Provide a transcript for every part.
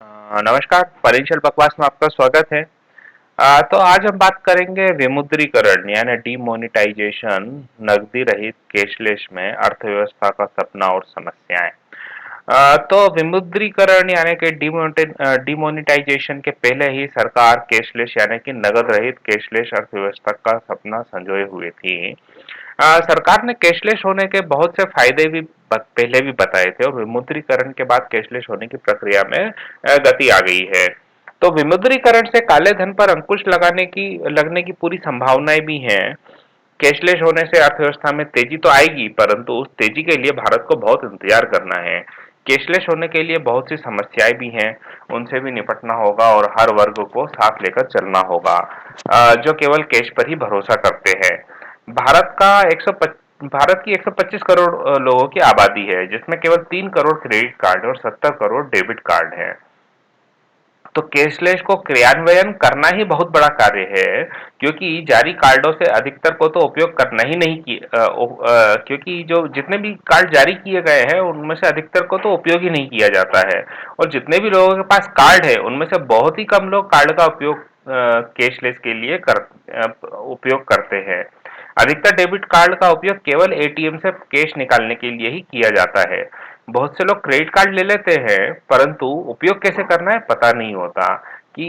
नमस्कार, फाइनेंशियल बकवास में आपका स्वागत है। तो आज हम बात करेंगे विमुद्रीकरण यानी डीमोनेटाइजेशन, नकदी रहित कैशलेस में अर्थव्यवस्था का सपना और समस्याएं। तो विमुद्रीकरण यानी कि डीमोनेटाइजेशन के पहले ही सरकार कैशलेस यानी कि नगद रहित कैशलेस अर्थव्यवस्था का सपना संजोए हुए थी। सरकार ने कैशलेस होने के बहुत से फायदे भी पहले भी बताए थे और विमुद्रीकरण के बाद कैशलेस होने की प्रक्रिया में गति आ गई है। तो विमुद्रीकरण से काले धन पर अंकुश लगने की पूरी संभावनाएं भी हैं। कैशलेस होने से अर्थव्यवस्था में तेजी तो आएगी, परंतु उस तेजी के लिए भारत को बहुत इंतजार करना है। कैशलेस होने के लिए बहुत सी समस्याएं भी हैं, उनसे भी निपटना होगा और हर वर्ग को साथ लेकर चलना होगा, जो केवल कैश पर ही भरोसा करते हैं। भारत का 125 भारत की 125 करोड़ लोगों की आबादी है, जिसमें केवल 3 करोड़ क्रेडिट कार्ड और 70 करोड़ डेबिट कार्ड हैं। तो कैशलेस को क्रियान्वयन करना ही बहुत बड़ा कार्य है, क्योंकि जारी कार्डों से अधिकतर को तो उपयोग करना ही नहीं क्योंकि जो जितने भी कार्ड जारी किए गए हैं उनमें से अधिकतर को तो उपयोग ही नहीं किया जाता है। और जितने भी लोगों के पास कार्ड है उनमें से बहुत ही कम लोग कार्ड का उपयोग कैशलेस के लिए उपयोग करते हैं। अधिकतर डेबिट कार्ड का उपयोग केवल एटीएम से कैश निकालने के लिए ही किया जाता है। बहुत से लोग क्रेडिट कार्ड ले लेते हैं, परंतु उपयोग कैसे करना है पता नहीं होता कि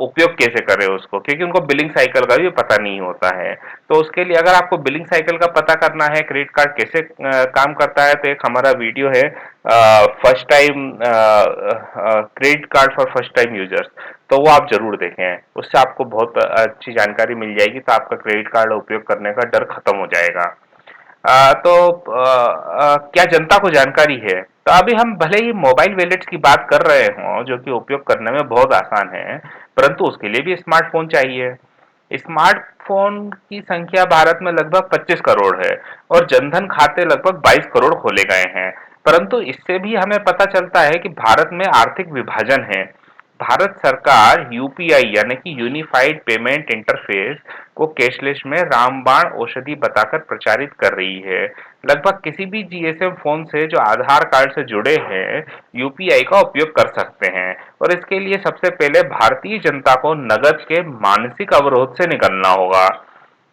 उपयोग कैसे करें उसको, क्योंकि उनको बिलिंग साइकिल का भी पता नहीं होता है। तो उसके लिए अगर आपको बिलिंग साइकिल का पता करना है, क्रेडिट कार्ड कैसे काम करता है, तो एक हमारा वीडियो है, first time credit card for first time users. तो वो आप जरूर देखें, उससे आपको बहुत अच्छी जानकारी मिल जाएगी, तो आपका क्रेडिट कार्ड उपयोग करने का डर खत्म हो जाएगा। क्या जनता को जानकारी है? तो अभी हम भले ही मोबाइल वॉलेट्स की बात कर रहे हों, जो कि उपयोग करने में बहुत आसान है, परंतु उसके लिए भी स्मार्टफोन चाहिए। स्मार्टफोन की संख्या भारत में लगभग 25 करोड़ है और जनधन खाते लगभग 22 करोड़ खोले गए हैं। परंतु इससे भी हमें पता चलता है कि भारत में आर्थिक विभाजन है। भारत सरकार यूपीआई यानी कि यूनिफाइड पेमेंट इंटरफेस को कैशलेस में रामबाण औषधि बताकर प्रचारित कर रही है। लगभग किसी भी जीएसएम फोन से जो आधार कार्ड से जुड़े हैं यूपीआई का उपयोग कर सकते हैं, और इसके लिए सबसे पहले भारतीय जनता को नकद के मानसिक अवरोध से निकलना होगा।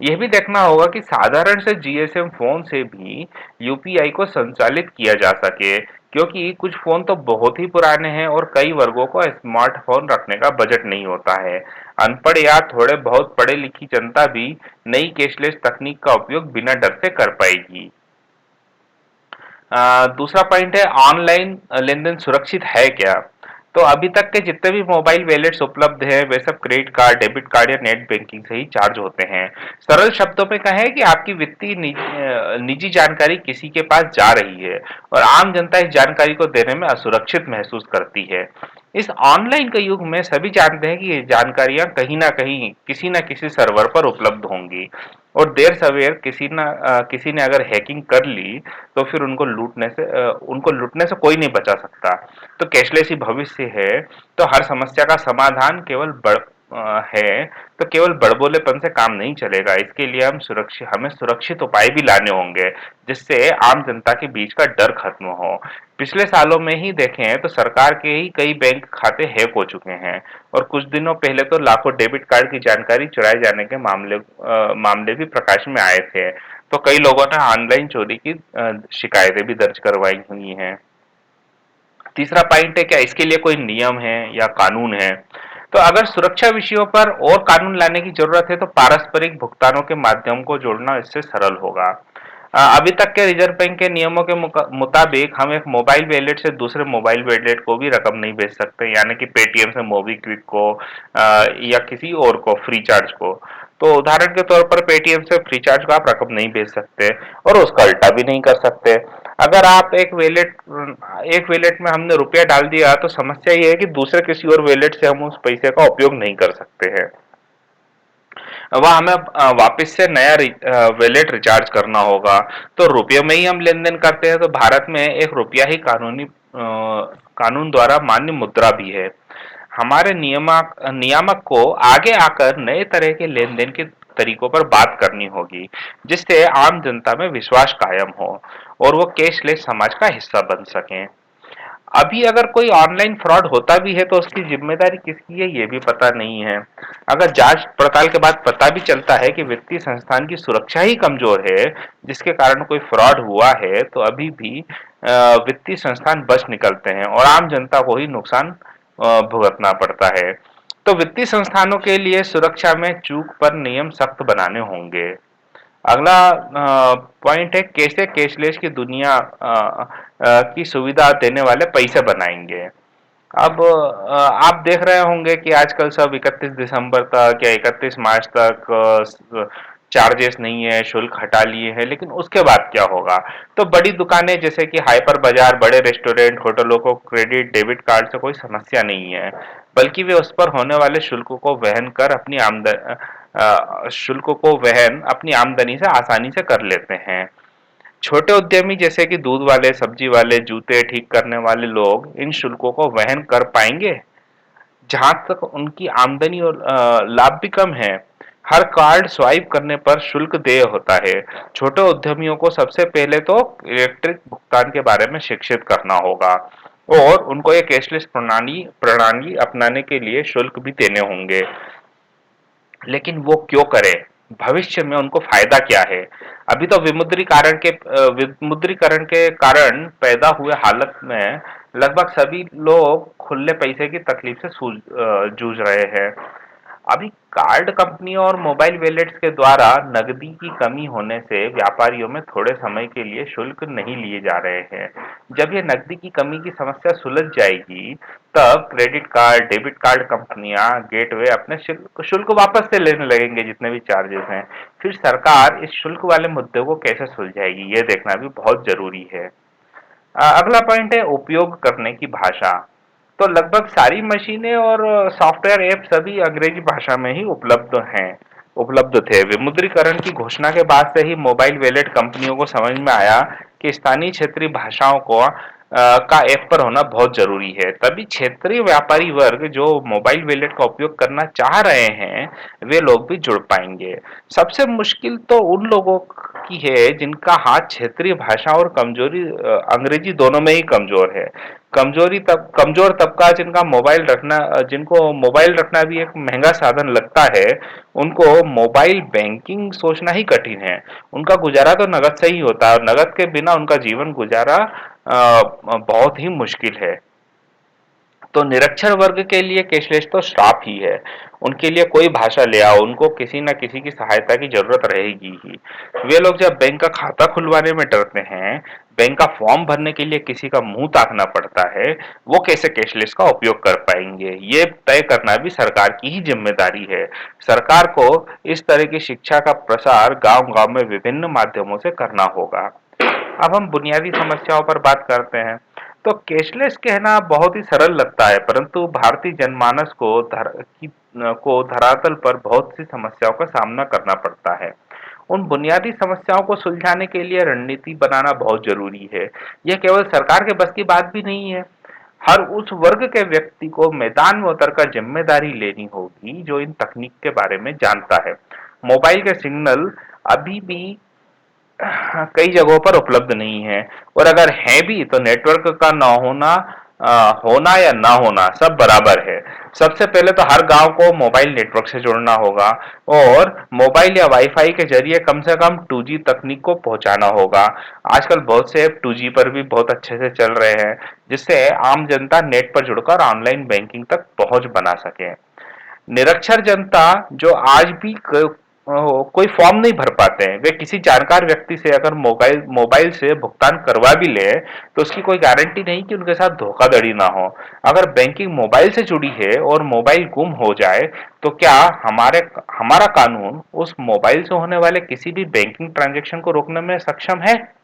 यह भी देखना होगा कि साधारण से जीएसएम फोन से भी यूपीआई को संचालित किया जा सके, क्योंकि कुछ फोन तो बहुत ही पुराने हैं और कई वर्गों को स्मार्टफोन रखने का बजट नहीं होता है। अनपढ़ या थोड़े बहुत पढ़े लिखी जनता भी नई कैशलेस तकनीक का उपयोग बिना डर से कर पाएगी। दूसरा पॉइंट है, ऑनलाइन लेन देन सुरक्षित है क्या? तो अभी तक के जितने भी मोबाइल वॉलेट्स उपलब्ध हैं वे सब क्रेडिट कार्ड, डेबिट कार्ड या नेट बैंकिंग से ही चार्ज होते हैं। सरल शब्दों में कहें कि आपकी वित्तीय निजी जानकारी किसी के पास जा रही है और आम जनता इस जानकारी को देने में असुरक्षित महसूस करती है। इस ऑनलाइन के युग में सभी जानते हैं कि ये जानकारियां कहीं ना कहीं किसी न किसी सर्वर पर उपलब्ध होंगी, और देर सवेर किसी ने अगर हैकिंग कर ली तो फिर उनको लूटने से कोई नहीं बचा सकता। तो कैशलेस ही भविष्य है। तो हर समस्या का समाधान है, तो केवल बड़बोलेपन से काम नहीं चलेगा। इसके लिए हमें सुरक्षित उपाय भी लाने होंगे, जिससे आम जनता के बीच का डर खत्म हो। पिछले सालों में ही देखें तो सरकार के ही कई बैंक खाते हैक हो चुके हैं, और कुछ दिनों पहले तो लाखों डेबिट कार्ड की जानकारी चुराए जाने के मामले भी प्रकाश में आए थे। तो कई लोगों ने ऑनलाइन चोरी की शिकायतें भी दर्ज करवाई हुई हैं। तीसरा पॉइंट है, क्या इसके लिए कोई नियम है या कानून है? तो अगर सुरक्षा विषयों पर और कानून लाने की जरूरत है तो पारस्परिक भुगतानों के माध्यम को जोड़ना इससे सरल होगा। अभी तक के रिजर्व बैंक के नियमों के मुताबिक हम एक मोबाइल वॉलेट से दूसरे मोबाइल वॉलेट को भी रकम नहीं भेज सकते, यानी कि पेटीएम से मोबीक्विक को या किसी और को फ्री चार्ज को। तो उदाहरण के तौर पर पेटीएम से फ्री चार्ज को आप रकम नहीं भेज सकते और उसका उल्टा भी नहीं कर सकते। अगर आप एक वॉलेट में हमने रुपया डाल दिया तो समस्या ये है कि दूसरे किसी और वॉलेट से हम उस पैसे का उपयोग नहीं कर सकते हैं। वह हमें वापस से नया वॉलेट रिचार्ज करना होगा। तो रुपये में ही हम लेन देन करते हैं, तो भारत में एक रुपया ही कानून द्वारा मान्य मुद्रा भी है। हमारे नियामक को आगे आकर नए तरह के लेन देन के तरीकों पर बात करनी होगी, जिससे आम जनता में विश्वास कायम हो और वो कैशलेस समाज का हिस्सा बन सकें। अभी अगर कोई ऑनलाइन फ्रॉड होता भी है तो उसकी जिम्मेदारी किसकी है ये भी पता नहीं है। अगर जांच पड़ताल के बाद पता भी चलता है कि वित्तीय संस्थान की सुरक्षा ही कमजोर है जिसके कारण कोई फ्रॉड हुआ है तो अभी भी वित्तीय संस्थान बच निकलते हैं और आम जनता को ही नुकसान भुगतना पड़ता है। तो वित्तीय संस्थानों के लिए सुरक्षा में चूक पर नियम सख्त बनाने होंगे। अगला पॉइंट है कैसे कैशलेस की दुनिया की सुविधा देने वाले पैसे बनाएंगे। अब आप देख रहे होंगे कि आजकल सब 31 दिसंबर तक या 31 मार्च तक चार्जेस नहीं है, शुल्क हटा लिए हैं, लेकिन उसके बाद क्या होगा? तो बड़ी दुकानें जैसे कि हाइपर बाजार, बड़े रेस्टोरेंट, होटलों को क्रेडिट डेबिट कार्ड से कोई समस्या नहीं है, बल्कि वे उस पर होने वाले शुल्क को वहन अपनी आमदनी से आसानी से कर लेते हैं। छोटे उद्यमी जैसे कि दूध वाले, सब्जी वाले, जूते ठीक करने वाले लोग इन शुल्कों को वहन कर पाएंगे? जहां तक उनकी आमदनी और लाभ भी कम है। हर कार्ड स्वाइप करने पर शुल्क देय होता है। छोटे उद्यमियों को सबसे पहले तो इलेक्ट्रिक भुगतान के बारे में शिक्षित करना होगा और उनको ये कैशलेस प्रणाली प्रणाली अपनाने के लिए शुल्क भी देने होंगे। लेकिन वो क्यों करें? भविष्य में उनको फायदा क्या है? अभी तो विमुद्रीकरण के कारण पैदा हुए हालत में लगभग सभी लोग खुले पैसे की तकलीफ से जूझ रहे हैं। अभी कार्ड कंपनियों और मोबाइल वॉलेट्स के द्वारा नकदी की कमी होने से व्यापारियों में थोड़े समय के लिए शुल्क नहीं लिए जा रहे हैं। जब ये नकदी की कमी की समस्या सुलझ जाएगी, तब क्रेडिट कार्ड, डेबिट कार्ड कंपनियां, गेटवे अपने शुल्क शुल्क वापस से लेने लगेंगे जितने भी चार्जेस हैं। फिर सरकार इस शुल्क वाले मुद्दे को कैसे सुलझाएगी, ये देखना भी बहुत जरूरी है। अगला पॉइंट है उपयोग करने की भाषा। तो लगभग सारी मशीनें और सॉफ्टवेयर ऐप सभी अंग्रेजी भाषा में ही उपलब्ध थे। विमुद्रीकरण की घोषणा के बाद से ही मोबाइल वॉलेट कंपनियों को समझ में आया कि स्थानीय क्षेत्रीय भाषाओं का ऐप पर होना बहुत जरूरी है। तभी क्षेत्रीय व्यापारी वर्ग जो मोबाइल वॉलेट का उपयोग करना चाह रहे हैं, वे लोग भी जुड़ पाएंगे। सबसे मुश्किल तो उन लोगों की है जिनका हाथ क्षेत्रीय भाषा और अंग्रेजी दोनों में ही कमजोर है। कमजोर तबका जिनको मोबाइल रखना भी एक महंगा साधन लगता है, उनको मोबाइल बैंकिंग सोचना ही कठिन है। उनका गुजारा तो नगद से ही होता है और नगद के बिना उनका जीवन गुजारा बहुत ही मुश्किल है। तो निरक्षर वर्ग के लिए कैशलेस तो श्राप ही है। उनके लिए कोई भाषा ले आओ, उनको किसी न किसी की सहायता की जरूरत रहेगी ही। वे लोग जब बैंक का खाता खुलवाने में डरते हैं, बैंक का फॉर्म भरने के लिए किसी का मुंह ताकना पड़ता है, वो कैसे कैशलेस का उपयोग कर पाएंगे? ये तय करना भी सरकार की ही जिम्मेदारी है। सरकार को इस तरह की शिक्षा का प्रसार गांव-गांव में विभिन्न माध्यमों से करना होगा। अब हम बुनियादी समस्याओं पर बात करते हैं। तो कैशलेस कहना बहुत ही सरल लगता है, परंतु भारतीय जनमानस को धरातल पर बहुत सी समस्याओं का सामना करना पड़ता है। उन बुनियादी समस्याओं को सुलझाने के लिए रणनीति बनाना बहुत जरूरी है। यह केवल सरकार के बस की बात भी नहीं है। हर उस वर्ग के व्यक्ति को मैदान में उतरकर जिम्मेदारी लेनी होगी जो इन तकनीक के बारे में जानता है। मोबाइल के सिग्नल अभी भी कई जगहों पर उपलब्ध नहीं है और अगर है भी तो नेटवर्क का ना होना होना या ना होना सब बराबर है। सबसे पहले तो हर गांव को मोबाइल नेटवर्क से जोड़ना होगा और मोबाइल या वाईफाई के जरिए कम से कम 2G तकनीक को पहुंचाना होगा। आजकल बहुत से ऐप 2G पर भी बहुत अच्छे से चल रहे हैं जिससे आम जनता नेट पर जुड़कर ऑनलाइन बैंकिंग तक पहुंच बना सके। निरक्षर जनता जो आज भी कोई फॉर्म नहीं भर पाते हैं, वे किसी जानकार व्यक्ति से अगर मोबाइल मोबाइल से भुगतान करवा भी ले तो उसकी कोई गारंटी नहीं कि उनके साथ धोखाधड़ी ना हो। अगर बैंकिंग मोबाइल से जुड़ी है और मोबाइल गुम हो जाए तो क्या हमारा कानून उस मोबाइल से होने वाले किसी भी बैंकिंग ट्रांजैक्शन को रोकने में सक्षम है?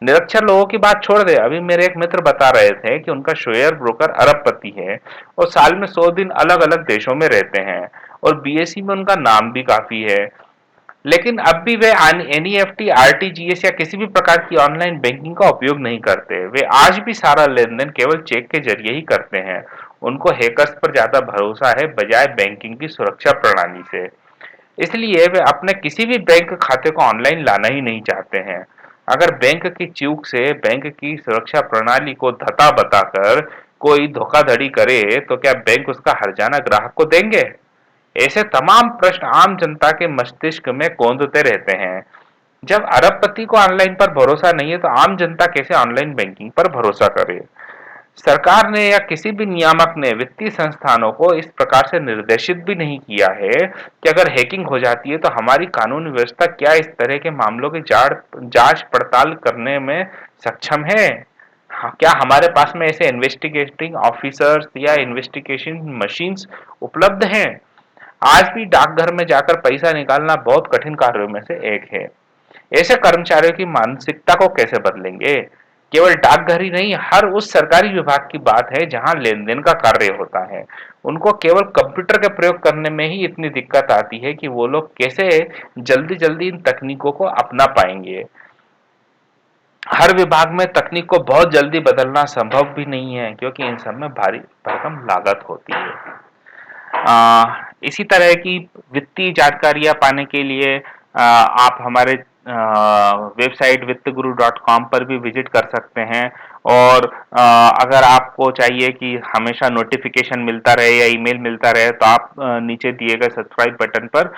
निरक्षर लोगों की बात छोड़ दे। अभी मेरे एक मित्र बता रहे थे कि उनका शेयर ब्रोकर अरबपति है और साल में 100 दिन अलग अलग देशों में रहते हैं और बीएसई में उनका नाम भी काफी है। लेकिन अब भी वे एनईएफटी, आरटीजीएस या किसी भी प्रकार की ऑनलाइन बैंकिंग का उपयोग नहीं करते। वे आज भी सारा लेन देन केवल चेक के जरिए ही करते हैं। उनको हैकर्स पर ज्यादा भरोसा है बजाय बैंकिंग की सुरक्षा प्रणाली से। इसलिए वे अपने किसी भी बैंक खाते को ऑनलाइन लाना ही नहीं चाहते हैं। अगर बैंक की चूक से बैंक की सुरक्षा प्रणाली को धता बताकर कोई धोखाधड़ी करे तो क्या बैंक उसका हर्जाना ग्राहक को देंगे? ऐसे तमाम प्रश्न आम जनता के मस्तिष्क में कौंधते रहते हैं। जब अरबपति को ऑनलाइन पर भरोसा नहीं है तो आम जनता कैसे ऑनलाइन बैंकिंग पर भरोसा करे? सरकार ने या किसी भी नियामक ने वित्तीय संस्थानों को इस प्रकार से निर्देशित भी नहीं किया है कि अगर हैकिंग हो जाती है तो हमारी कानूनी व्यवस्था क्या इस तरह के मामलों की जांच पड़ताल करने में सक्षम है? हाँ, क्या हमारे पास में ऐसे इन्वेस्टिगेटिंग ऑफिसर्स या इन्वेस्टिगेशन मशीन्स उपलब्ध हैं? आज भी डाकघर में जाकर पैसा निकालना बहुत कठिन कार्यों में से एक है। ऐसे कर्मचारियों की मानसिकता को कैसे बदलेंगे? केवल डाकघर ही नहीं, हर उस सरकारी विभाग की बात है जहां लेन-देन का कार्य होता है। उनको केवल कंप्यूटर के प्रयोग करने में ही इतनी दिक्कत आती है कि वो लोग कैसे जल्दी-जल्दी इन तकनीकों को अपना पाएंगे। हर विभाग में तकनीक को बहुत जल्दी बदलना संभव भी नहीं है क्योंकि इन सब में भारी भरकम लागत होती है। इसी तरह की वित्तीय जानकारियां पाने के लिए आप हमारे वेबसाइट वित्तगुरु.com पर भी विजिट कर सकते हैं और अगर आपको चाहिए कि हमेशा नोटिफिकेशन मिलता रहे या ईमेल मिलता रहे तो आप नीचे दिए गए सब्सक्राइब बटन पर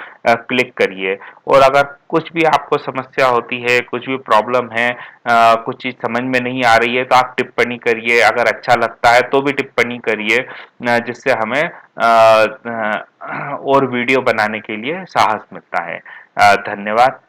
क्लिक करिए। और अगर कुछ भी आपको समस्या होती है, कुछ भी प्रॉब्लम है, कुछ चीज समझ में नहीं आ रही है तो आप टिप्पणी करिए। अगर अच्छा लगता है तो भी टिप्पणी करिए, जिससे हमें और वीडियो बनाने के लिए साहस मिलता है। धन्यवाद।